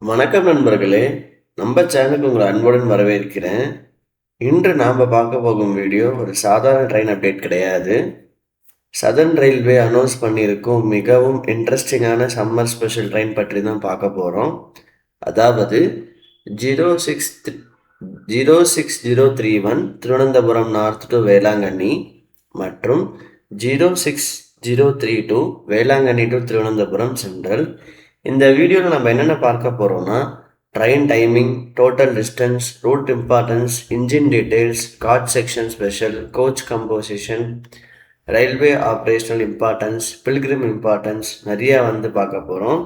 வணக்கம் நண்பர்களே, நம்ம சேனலுக்கு உங்களை அன்புடன் வரவேற்கிறேன். இன்று நாம் பார்க்க போகும் வீடியோ ஒரு சாதாரண ட்ரெயின் அப்டேட் கிடையாது. சதர்ன் ரயில்வே அனௌன்ஸ் பண்ணியிருக்கும் மிகவும் இன்ட்ரெஸ்டிங்கான சம்மர் ஸ்பெஷல் ட்ரெயின் பற்றி தான் பார்க்க போகிறோம். அதாவது 06031 திருவனந்தபுரம் நார்த் டு வேளாங்கண்ணி மற்றும் 06032 வேளாங்கண்ணி டு திருவனந்தபுரம் சென்ட்ரல். இந்த வீடியோவில் நம்ம என்னென்ன பார்க்க போகிறோம்னா, train timing, total distance, route importance, engine details, guard section special, coach composition, railway operational importance, pilgrim importance நிறையா பார்க்க போகிறோம்.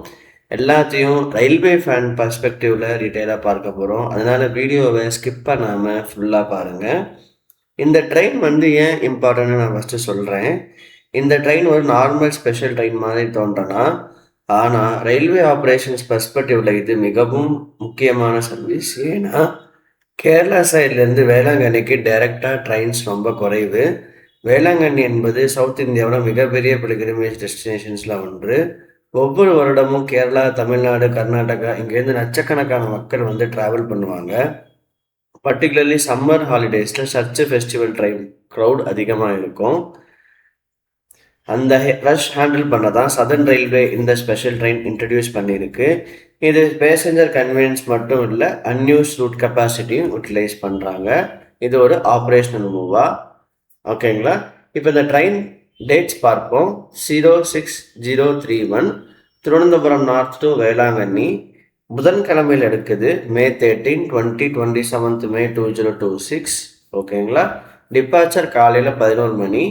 எல்லாத்தையும் ரயில்வே ஃபேன் பர்ஸ்பெக்டிவில் டீட்டெயிலாக பார்க்க போகிறோம். அதனால் வீடியோவை ஸ்கிப் பண்ணாமல் ஃபுல்லாக பாருங்கள். இந்த ட்ரெயின் ஏன் இம்பார்ட்டன்ட்னு நான் ஃபஸ்ட்டு சொல்கிறேன். இந்த ட்ரெயின் ஒரு நார்மல் ஸ்பெஷல் ட்ரெயின் மாதிரி தோன்றலாம். ஆனால் ரயில்வே ஆப்ரேஷன்ஸ் பர்ஸ்பெக்டிவில் இது மிகவும் முக்கியமான சர்வீஸ். ஏன்னா கேரளா சைட்லேருந்து வேளாங்கண்ணிக்கு டைரெக்டாக ட்ரெயின்ஸ் ரொம்ப குறைவு. வேளாங்கண்ணி என்பது சவுத் இந்தியாவில் மிகப்பெரிய பில்கிரிமேஜ் டெஸ்டினேஷன்ஸில் ஒன்று. ஒவ்வொரு வருடமும் கேரளா, தமிழ்நாடு, கர்நாடகா இங்கேருந்து லட்சக்கணக்கான மக்கள் ட்ராவல் பண்ணுவாங்க. பர்டிகுலர்லி சம்மர் ஹாலிடேஸில் சர்ச் ஃபெஸ்டிவல் ட்ரெயின் க்ரௌட் அதிகமாக இருக்கும். அந்த ரஷ் ஹேண்டில் பண்ண தான் சதர்ன் ரயில்வே இந்த ஸ்பெஷல் ட்ரெயின் இன்ட்ரடியூஸ் பண்ணியிருக்கு. இது பேசஞ்சர் கன்வீனியன்ஸ் மட்டும் இல்லை, அன்யூஸ் ரூட் கெப்பாசிட்டியும் யூட்டிலைஸ் பண்ணுறாங்க. இது ஒரு ஆப்ரேஷனல் மூவா. ஓகேங்களா? இப்போ இந்த ட்ரெயின் டேட்ஸ் பார்ப்போம். 06031 திருவனந்தபுரம் நார்த் டு வேளாங்கண்ணி புதன்கிழமையில் எடுக்குது. May 13, 27 May 2026. ஓகேங்களா? டிபார்ச்சர் காலையில் 11 மணி.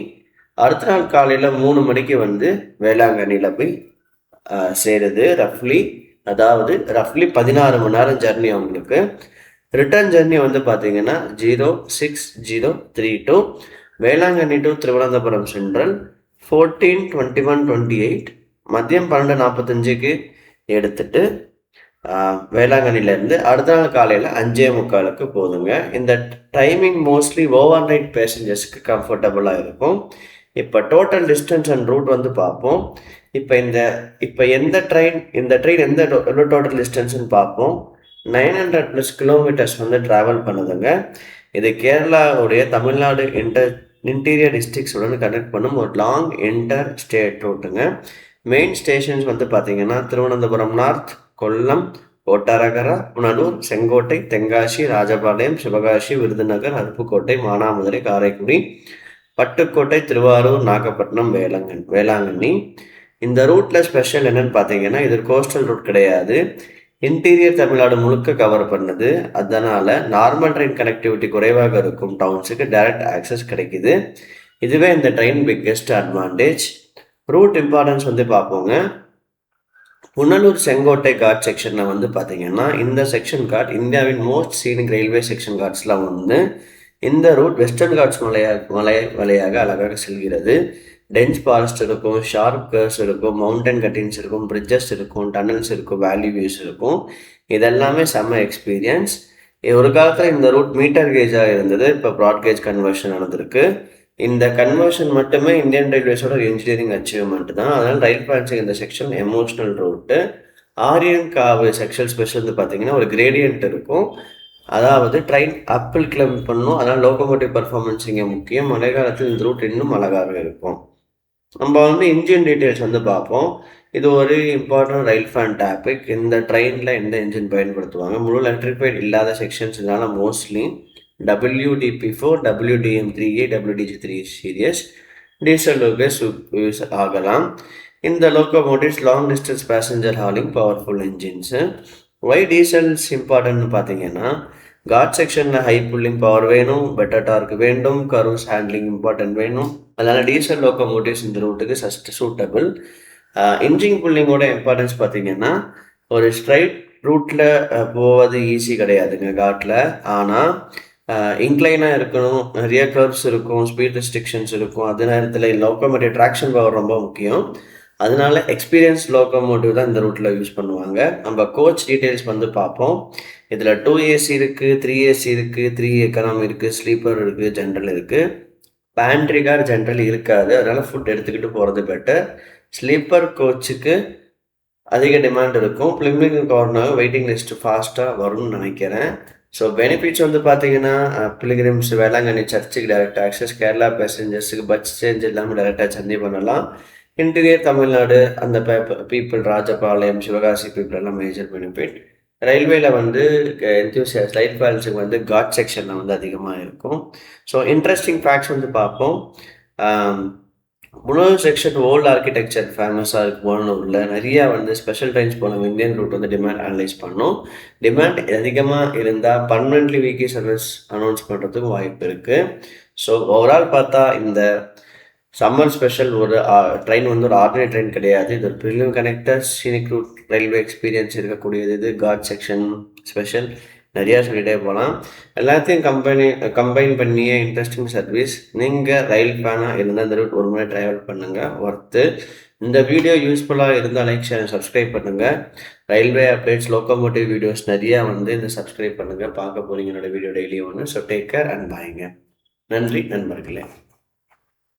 அடுத்த நாள் காலையில் 3 மணிக்கு வேளாங்கண்ணியில் போய் சேருது. ரஃப்லி 16 மணி நேரம் ஜர்னி அவங்களுக்கு. ரிட்டர்ன் ஜர்னி பார்த்தீங்கன்னா 06032 வேளாங்கண்ணி டு திருவனந்தபுரம் சென்ட்ரல் 14/21/28 மதியம் 12:45 எடுத்துட்டு வேளாங்கண்ணிலேருந்து அடுத்த நாள் காலையில் 5:45 போதுங்க. இந்த டைமிங் மோஸ்ட்லி ஓவர் நைட் பேசஞ்சர்ஸ்க்கு கம்ஃபர்டபுளாக இருக்கும். இப்போ டோட்டல் டிஸ்டன்ஸ் அண்ட் ரூட் பார்ப்போம். இப்போ இந்த ட்ரெயின் எந்த டோட்டல் டிஸ்டன்ஸ்னு பார்ப்போம். 900+ கிலோமீட்டர்ஸ் ட்ராவல் பண்ணுதுங்க. இது கேரளாவுடைய தமிழ்நாடு இன்டீரியர் டிஸ்ட்ரிக்ஸுடன் கனெக்ட் பண்ணும் ஒரு லாங் இன்டர் ஸ்டேட் ரூட்டுங்க. மெயின் ஸ்டேஷன்ஸ் பார்த்தீங்கன்னா திருவனந்தபுரம் நார்த், கொல்லம், ஓட்டாரகரா, புனலூர், செங்கோட்டை, தென்காசி, ராஜபாளையம், சிவகாசி, விருதுநகர், அருப்புக்கோட்டை, மானாமதுரை, காரைக்குடி, பட்டுக்கோட்டை, திருவாரூர், நாகப்பட்டினம், வேளாங்கண்ணி. இந்த ரூட்டில் ஸ்பெஷல் என்னன்னு பார்த்தீங்கன்னா, இது கோஸ்டல் ரூட் கிடையாது. இன்டீரியர் தமிழ்நாடு முழுக்க கவர் பண்ணுது. அதனால் நார்மல் ட்ரெயின் கனெக்டிவிட்டி குறைவாக இருக்கும் டவுன்ஸுக்கு டைரக்ட் ஆக்சஸ் கிடைக்குது. இதுவே இந்த train biggest advantage. Route importance பார்ப்போங்க. புனலூர் செங்கோட்டை காட் செக்ஷனில் பார்த்தீங்கன்னா, இந்த செக்ஷன் காட் இந்தியாவின் மோஸ்ட் சீனிக் ரயில்வே செக்ஷன் காட்ஸில் இந்த ரூட் வெஸ்டர்ன் காட்ஸ் வழியாக அழகாக செல்கிறது. டென்ஸ் ஃபாரஸ்ட் இருக்கும், ஷார்ப் கர்வ்ஸ் இருக்கும், மவுண்டன் கட்டிங்ஸ் இருக்கும், பிரிட்ஜஸ் இருக்கும், டனல்ஸ் இருக்கும், வேலி வியூஸ் இருக்கும். இதெல்லாமே செம்ம எக்ஸ்பீரியன்ஸ். ஒரு காலத்தில் இந்த ரூட் மீட்டர் கேஜாக இருந்தது. இப்போ ப்ராட் கேஜ் கன்வர்ஷன் நடந்திருக்கு. இந்த கன்வர்ஷன் மட்டுமே இந்தியன் ரயில்வேஸோட இன்ஜினியரிங் அச்சீவ்மெண்ட் தான். அதனால் ரயில் பிரான்ச்சிங் இந்த செக்ஷன் எமோஷ்னல் ரூட்டு. ஆரியன் காவு செக்ஷன் ஸ்பெஷல் பார்த்தீங்கன்னா ஒரு கிரேடியன்ட் இருக்கும். அதாவது ட்ரெயின் அப்பில் கிளம்பி பண்ணணும். அதனால் லோகோமோட்டிவ் பர்ஃபார்மன்ஸ் இங்கே முக்கியம். மழை காலத்தில் இந்த ரூட் இன்னும் அழகாக இருக்கும். நம்ம இன்ஜின் டீட்டெயில்ஸ் பார்ப்போம். இது ஒரு இம்பார்ட்டன்ட் ரயில் ஃபேன் டாபிக். இந்த ட்ரெயினில் எந்த இன்ஜின் பயன்படுத்துவாங்க? முழு எலக்ட்ரிஃபைட் இல்லாத செக்ஷன்ஸ் இதனால் mostly WDP4, WDM3A, WDG3 serious diesel use ஆகலாம். இந்த locomotives long distance passenger hauling powerful engines. Why diesels இம்பார்ட்டன்ட்னு பார்த்தீங்கன்னா, காட் செக்ஷனில் ஹை புல்லிங் பவர் வேணும், பெட்டர் டார்க் வேண்டும், கர்வ்ஸ் ஹேண்ட்லிங் இம்பார்ட்டன்ட் வேணும். அதனால் டீசல் லோகோமோட்டிவ்ஸ் இந்த ரூட்டுக்கு சூட்டபிள். இன்ஜின் புல்லிங்கோட இம்பார்ட்டன்ஸ் பார்த்தீங்கன்னா, ஒரு ஸ்ட்ரைட் ரூட்டில் போவது ஈஸி கிடையாதுங்க காட்டில். ஆனால் இன்க்ளைனாக இருக்கணும், நிறைய கர்வ்ஸ் இருக்கும், ஸ்பீட் ரெஸ்ட்ரிக்ஷன்ஸ் இருக்கும். அதே நேரத்தில் லோகோமோட்டிவ் ட்ராக்ஷன் பவர் ரொம்ப முக்கியம். அதனால எக்ஸ்பீரியன்ஸ் லோகோமோட்டிவ் தான் இந்த ரூட்டில் யூஸ் பண்ணுவாங்க. நம்ம கோச் டீட்டெயில்ஸ் பார்ப்போம். இதில் 2 AC இருக்குது, 3 AC இருக்குது, 3 எக்கனாமி இருக்குது, ஸ்லீப்பர் இருக்குது, ஜென்ரல் இருக்குது. பேண்ட்ரி கார் ஜென்ரல் இருக்காது. அதனால் ஃபுட் எடுத்துக்கிட்டு போகிறது பெட்டர். ஸ்லீப்பர் கோச்சுக்கு அதிக டிமாண்ட் இருக்கும். பிலிம்லிங்கன் கார்னர் வெயிட்டிங் லிஸ்ட் ஃபாஸ்ட்டாக வரும்னு நினைக்கிறேன். ஸோ பெனிஃபிட்ஸ் வந்து பார்த்தீங்கன்னா பிலிகிரிம்ஸ் வேளாங்கண்ணி சர்ச்சுக்கு டைரக்ட் ஆக்சஸ், கேரளா பேசஞ்சர்ஸுக்கு பஸ் சேஞ்ச் இல்லாமல் டைரெக்டாக சென்னை பண்ணலாம். இன்டீரியர் தமிழ்நாடு அந்த பீப்புள் ராஜபாளையம் சிவகாசி பீப்புள் எல்லாம் மேஜர் பெனிஃபிட். ரயில்வேல வந்து என்தூசியாஸ்ட் லைட் பேலன்ஸுக்கு வந்து காட் செக்ஷனில் வந்து அதிகமாக இருக்கும். ஸோ இன்ட்ரெஸ்டிங் ஃபேக்ட்ஸ் வந்து பார்ப்போம். முதல் செக்ஷன் ஓல்டு ஆர்கிடெக்சர் ஃபேமஸாக இருக்கு போனூரில். நிறையா வந்து ஸ்பெஷல் ட்ரெயின்ஸ் போனவங்க இந்தியன் ரூட் வந்து டிமாண்ட் அனலைஸ் பண்ணோம். டிமாண்ட் அதிகமாக இருந்தால் பர்மனெண்ட்லி வீக்லி சர்வீஸ் அனௌன்ஸ் பண்ணுறதுக்கும் வாய்ப்பு இருக்குது. ஸோ ஓவரால் பார்த்தா இந்த சம்மர் ஸ்பெஷல் ஒரு ட்ரெயின் வந்து ஒரு ஆர்டினரி ட்ரெயின் கிடையாது. இது ஒரு பிரிலியம் connector scenic route railway experience இருக்கக்கூடியது. இது காட் செக்ஷன் ஸ்பெஷல் நிறையா சொல்லிகிட்டே போகலாம். எல்லாத்தையும் கம்பைன் பண்ணியே இன்ட்ரெஸ்டிங் சர்வீஸ். நீங்கள் ரயில் ஃபேனாக இருந்தால் இந்த ரூட் ஒரு முறை ட்ராவல் பண்ணுங்கள், ஒர்த்து. இந்த வீடியோ யூஸ்ஃபுல்லாக இருந்தால் லைக் ஷேர் சப்ஸ்கிரைப் பண்ணுங்கள். ரயில்வே அப்டேட்ஸ் லோக்கோமோட்டிவ் வீடியோஸ் நிறையா வந்து இந்த சப்ஸ்கிரைப் பண்ணுங்கள். பார்க்க போகிறீங்க என்னோட வீடியோ டெய்லி ஒன்று. ஸோ டேக் கேர் அண்ட் பாய்ங்க. நன்றி நண்பர்களே.